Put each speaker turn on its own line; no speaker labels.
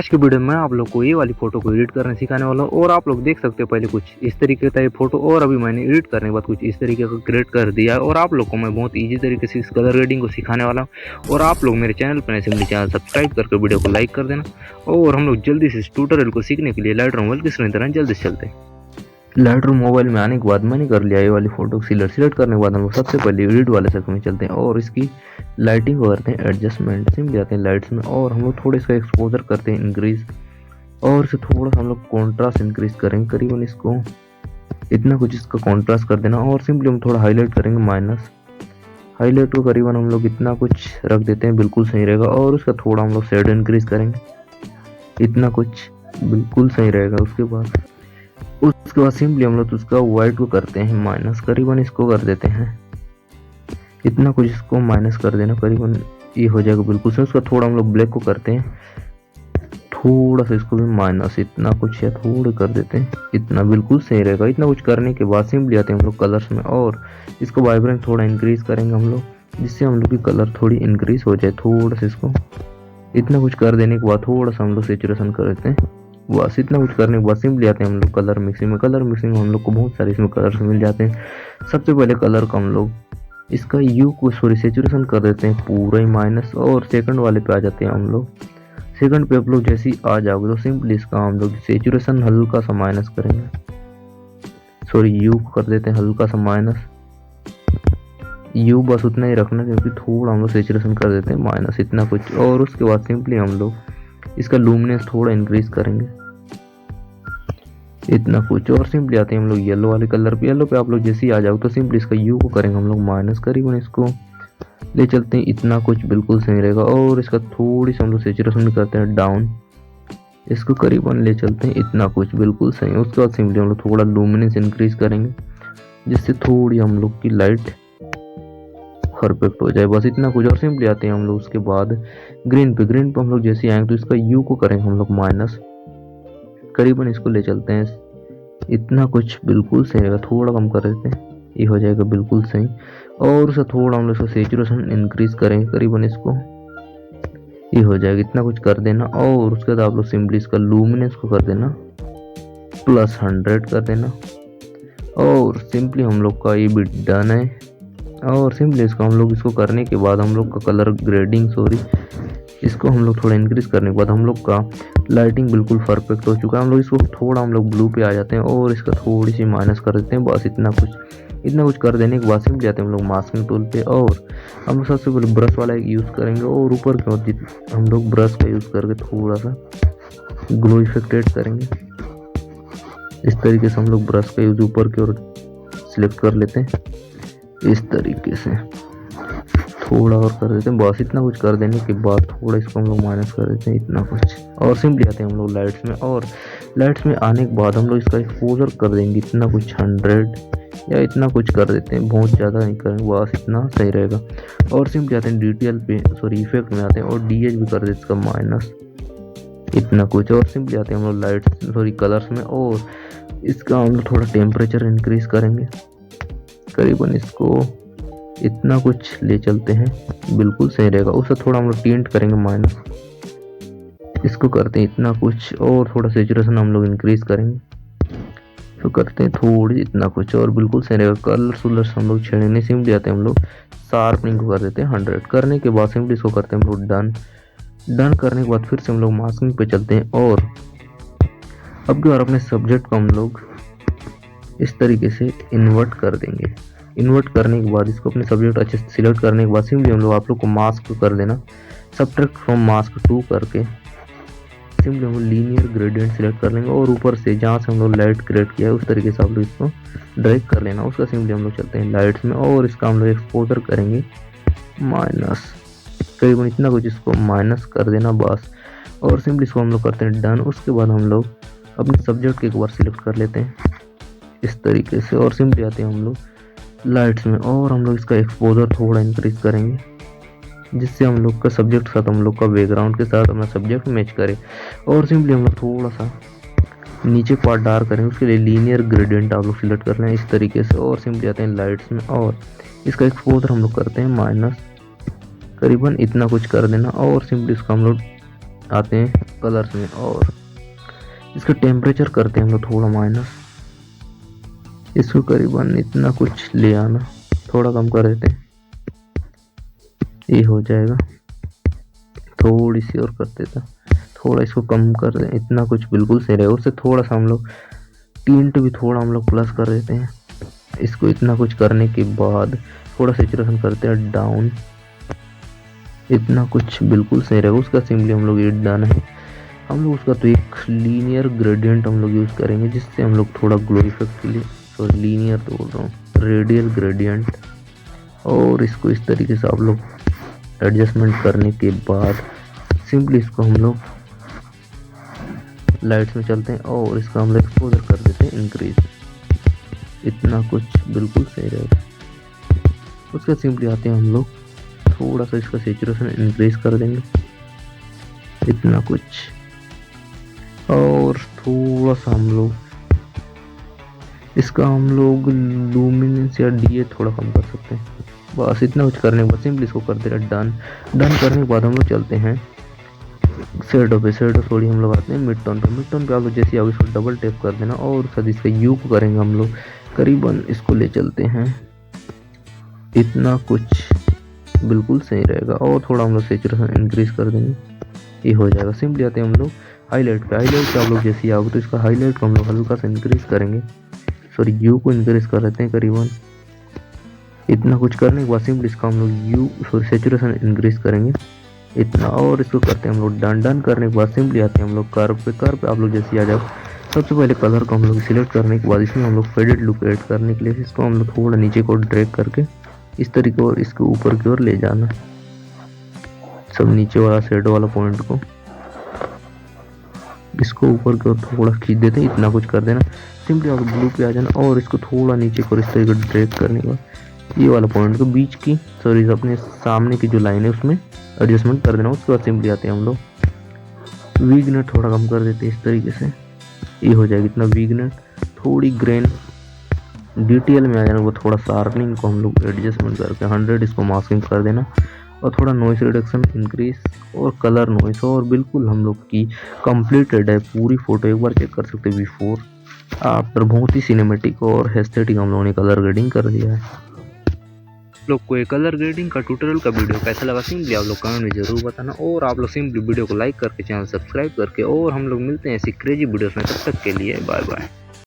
आज की वीडियो में आप लोग को ये वाली फोटो को एडिट करना सिखाने वाला हूँ और आप लोग देख सकते हो पहले कुछ इस तरीके का ये फोटो और अभी मैंने एडिट करने के बाद कुछ इस तरीके का क्रिएट कर दिया है और आप लोग को मैं बहुत इजी तरीके से इस कलर ग्रेडिंग को सिखाने वाला हूँ। और आप लोग मेरे चैनल पर ऐसे चैनल सब्सक्राइब करके वीडियो को लाइक कर देना और हम लोग जल्दी से इस ट्यूटोरियल को सीखने के लिए लाइटरूम मोबाइल की स्क्रीन तरह जल्दी से चलते हैं। लाइटरूम मोबाइल में आने के बाद मैंने कर लिया ये वाली फोटो सिलेक्ट करने के बाद हम लोग सबसे पहले एडिट वाले सेक्शन में चलते हैं और इसकी लाइटिंग को करते हैं एडजस्टमेंट में जाते हैं लाइट्स में और हम लोग थोड़ा इसका एक्सपोजर करते हैं इंक्रीज और इसे थोड़ा सा हम लोग कॉन्ट्रास्ट इंक्रीज करेंगे करीबन इसको इतना कुछ इसका कॉन्ट्रास्ट कर देना और सिंपली हम थोड़ा हाईलाइट करेंगे माइनस हाईलाइट को करीबन हम लोग इतना कुछ रख देते हैं बिल्कुल सही रहेगा और उसका थोड़ा हम लोग शेड इंक्रीज करेंगे इतना कुछ बिल्कुल सही रहेगा। उसके बाद सिंपली हम लोग उसका वाइट को करते हैं माइनस करीबन इसको कर देते हैं इतना कुछ इसको माइनस कर देना करीबन ये हो जाएगा बिल्कुल सही। उसका थोड़ा हम लोग ब्लैक को करते हैं थोड़ा सा इसको भी माइनस इतना कुछ है थोड़ा कर देते हैं इतना बिल्कुल सही रहेगा। इतना कुछ करने के बाद सिंपली आते हैं हम लोग कलर्स में और इसको वाइब्रेंस थोड़ा इंक्रीज करेंगे हम लोग जिससे हम लोग की कलर थोड़ी इंक्रीज हो जाए थोड़ा सा इसको इतना कुछ कर देने के बाद थोड़ा सा हम लोग सेचुरेशन कर देते हैं बस। इतना कुछ करने के बाद सिंपली आते हैं हम लोग कलर मिक्सिंग में हम लोग को बहुत सारे इसमें कलर्स मिल जाते हैं। सबसे पहले कलर का हम लोग इसका यू को सेचुरेशन कर देते हैं पूरा ही माइनस और सेकंड वाले पे आ जाते हैं हम लोग। सेकंड पे आप लोग जैसे ही आ जाओगे तो सिंपली इसका हम लोग सेचुरेशन हल्का सा माइनस करेंगे यू कर देते हैं हल्का सा माइनस यू बस उतना ही रखना क्योंकि थोड़ा हम लोग सेचुरेशन कर देते हैं माइनस इतना कुछ और उसके बाद सिंपली हम लोग इसका लूमिनेंस थोड़ा इंक्रीज करेंगे इतना कुछ और सिंपली आते हैं हम लोग येलो वाले कलर पे। येलो पे आप लोग जैसे ही आ जाओ तो सिंपली इसका यू को करेंगे हम लोग माइनस करीबन इसको ले चलते हैं इतना कुछ बिल्कुल सही रहेगा और इसका थोड़ी सी हम लोग सेचुरेशन भी करते हैं डाउन इसको करीबन ले चलते हैं इतना कुछ बिल्कुल सही। उसके बाद सिंपली हम लोग थोड़ा लूमिनेंस इंक्रीज करेंगे जिससे थोड़ी हम लोग की लाइट परफेक्ट हो जाए बस इतना कुछ और सिंपली आते हैं हम लोग उसके बाद ग्रीन पे हम लोग जैसे आएंगे तो इसका यू को करेंगे हम लोग माइनस करीबन इसको ले चलते हैं इतना कुछ बिल्कुल सही रहेगा थोड़ा कम कर देते हैं ये हो जाएगा बिल्कुल सही और उसे थोड़ा हम लोग इसका सेचुरेशन इंक्रीज करेंगे करीबन इसको ये हो जाएगा इतना कुछ कर देना और उसके बाद आप लोग सिंपली इसका लूमिनेंस को कर देना +100 कर देना और सिंपली हम लोग का ये भी डन है। और सिंपली इसको हम लोग इसको करने के बाद हम लोग का कलर ग्रेडिंग इसको हम लोग थोड़ा इंक्रीज करने के बाद हम लोग का लाइटिंग बिल्कुल परफेक्ट हो चुका है। हम लोग इसको थोड़ा हम लोग ब्लू पे आ जाते हैं और इसका थोड़ी सी माइनस कर देते हैं बस इतना कुछ कर देने के बाद सिंपली जाते हैं हम लोग मास्किंग टूल पे और हम लोग सबसे पहले ब्रश वाला एक यूज़ करेंगे और ऊपर की ओर हम लोग ब्रश का यूज़ करके थोड़ा सा ग्लो इफेक्ट ऐड करेंगे इस तरीके से हम लोग ब्रश का यूज़ ऊपर की ओर सिलेक्ट कर लेते हैं इस तरीके से थोड़ा और कर देते हैं बस इतना कुछ कर देने के बाद थोड़ा इसको हम लोग माइनस कर देते हैं इतना कुछ और सिंपली आते हैं हम लोग लाइट्स में और लाइट्स में आने के बाद हम लोग इसका एक्सपोजर कर देंगे इतना कुछ 100 या इतना कुछ कर देते हैं बहुत ज़्यादा नहीं करेंगे बस इतना सही रहेगा। और सिंपली आते हैं डिटेल पे इफेक्ट में आते हैं और डीएच भी कर देते इसका माइनस इतना कुछ और सिंपली आते हैं हम लोग लाइट्स कलर्स में और इसका हम लोग थोड़ा टेम्परेचर इंक्रीज करेंगे करीबन इसको इतना कुछ ले चलते हैं बिल्कुल सही रहेगा। उससे थोड़ा हम लोग टिंट करेंगे माइनस इसको करते हैं इतना कुछ और थोड़ा सेचुरेशन हम लोग इंक्रीज करेंगे तो करते हैं थोड़ी इतना कुछ और बिल्कुल सही रहेगा। कलर्स हम लोग छेड़ने सिंपली आते हैं हम लोग शार्पनिंग को कर देते हैं 100 करने के बाद सिंपली इसको करते हैं हम लोग डन करने के बाद फिर से हम लोग मास्किंग पे चलते हैं और अब की बार अपने सब्जेक्ट को हम लोग इस तरीके से इन्वर्ट कर देंगे। इन्वर्ट करने के बाद इसको अपने सब्जेक्ट अच्छे से सिलेक्ट करने के बाद सिंपली हम लोग आप लोग को मास्क कर देना सब्ट्रैक्ट फ्रॉम मास्क 2 करके सिंपली हम लोग लीनियर ग्रेडियंट सिलेक्ट कर लेंगे और ऊपर से जहाँ से हम लोग लाइट क्रिएट किया है उस तरीके से आप लोग इसको ड्रैग कर लेना। उसका सिंपली हम लोग चलते हैं लाइट्स में और इसका हम लोग एक्सपोजर करेंगे माइनस करीबन इतना कुछ इसको माइनस कर देना बस और सिंपली इसको हम लोग करते हैं डन। उसके बाद हम लोग अपने सब्जेक्ट को एक बार सिलेक्ट कर लेते हैं इस तरीके से और सिंपली आते हैं हम लोग लाइट्स में और हम लोग इसका एक्सपोजर थोड़ा इंक्रीज करेंगे जिससे हम लोग का सब्जेक्ट के साथ हम लोग का बैकग्राउंड के साथ अपना सब्जेक्ट मैच करे और सिंपली हम लोग थोड़ा सा नीचे पार्ट डार्क करेंगे उसके लिए लीनियर ग्रेडियंट आप लोग सिलेक्ट कर लें इस तरीके से और सिंपली आते हैं लाइट्स में और इसका एक्सपोजर हम लोग करते हैं माइनस करीबन इतना कुछ कर देना और सिंपली इसका हम लोग आते हैं कलर्स में और इसका टेम्परेचर करते हैं हम लोग थोड़ा माइनस, इसको करीबन इतना कुछ ले आना, थोड़ा कम कर देते हैं, ये हो जाएगा। थोड़ी सी और कर देता, थोड़ा इसको कम कर दें, इतना कुछ बिल्कुल सही रहेगा। उससे थोड़ा सा हम लोग टिंट भी थोड़ा हम लोग प्लस कर देते हैं। इसको इतना कुछ करने के बाद थोड़ा सैचुरेशन करते हैं डाउन, इतना कुछ बिल्कुल सही रहेगा। उसका सिंपली हम लोग ये डन है। हम लोग उसका तो एक लीनियर ग्रेडियंट हम लोग यूज़ करेंगे, जिससे हम लोग थोड़ा ग्लो इफेक्ट के लिए, सॉरी लीनियर तो बोल रहा हूँ, रेडियल ग्रेडियंट। और इसको इस तरीके से आप लोग एडजस्टमेंट करने के बाद सिंपली इसको हम लोग लाइट्स में चलते हैं और इसका हम लोग एक्सपोजर कर देते हैं इंक्रीज, इतना कुछ बिल्कुल सही रहेगा। उसके सिंपली आते हैं हम लोग थोड़ा सा इसका सैचुरेशन इंक्रीज कर देंगे, इतना कुछ, और थोड़ा सा हम लोग इसका हम लोग लूमिनेंस या डीए थोड़ा कम कर सकते हैं। बस इतना कुछ करने के बाद सिंपली इसको कर दे रहे डन। डन करने के बाद हम लोग चलते हैं शेडो पे। शेडो थोड़ी हम लोग आते हैं मिड टोन पे। मिड टोन पे आप लोग जैसे आओगे इसको डबल टैप कर देना और साथ इसका यू को करेंगे हम लोग करीबन, इसको ले चलते हैं, इतना कुछ बिल्कुल सही रहेगा। और थोड़ा हम लोग सैचुरेशन इंक्रीज कर देंगे, ये हो जाएगा। सिंपली आते हैं हम लोग हाईलाइट पे। हाईलाइट पे आप लोग जैसे ही आओगे तो इसका हाईलाइट को हम लोग हल्का सा इंक्रीज करेंगे, सॉरी यू को इंक्रीज कर देते हैं करीबन, इतना कुछ करने के बाद सिंपली इसका हम लोग यू सॉरी सैचुरेशन इंक्रीज करेंगे इतना, और इसको करते हैं हम लोग डन। डन करने के बाद सिंपली आते हैं हम लोग कर्व पे। कर्व पे आप लोग जैसे आ जाओ, सबसे पहले कलर को हम लोग सिलेक्ट करने के बाद इसमें हम लोग फेडेड लुक ऐड करने के लिए इसको हम लोग थोड़ा नीचे को ड्रैग करके इस तरीके और इसको ऊपर की ओर ले जाना, सब नीचे वाला शेडो वाला पॉइंट को इसको ऊपर की ओर थोड़ा खींच देते हैं, इतना कुछ कर देना। सिंपली आप ब्लू पे आ जाना और इसको थोड़ा नीचे को इस तरीके ड्रैग करने के बाद ये वाला पॉइंट को बीच की, सॉरी अपने सामने की जो लाइन है उसमें एडजस्टमेंट कर देना। उसके बाद सिंपली आते हैं हम लोग वीगनेट थोड़ा कम कर देते हैं इस तरीके से, ये हो जाएगी इतना वीगनेट। थोड़ी ग्रेन डिटेल में आ जाना, वो थोड़ा शार्पनिंग को हम लोग एडजस्टमेंट करके 100 इसको मास्किंग कर देना, और थोड़ा नॉइस रिडक्शन इंक्रीज और कलर नॉइस, और बिल्कुल हम लोग की कंप्लीटेड है पूरी फोटो। एक बार चेक कर सकते हैं बिफोर आफ्टर, बहुत ही सिनेमेटिक और एस्थेटिक हम लोगों ने कलर ग्रेडिंग कर दिया है। लोग को ये कलर ग्रेडिंग का ट्यूटोरियल का वीडियो कैसा लगा सिंपली आप लोग कमेंट में जरूर बताना, और आप लोग सिंपली वीडियो को लाइक करके चैनल सब्सक्राइब करके, और हम लोग मिलते हैं ऐसी क्रेजी वीडियोस में, तब तक के लिए बाय बाय।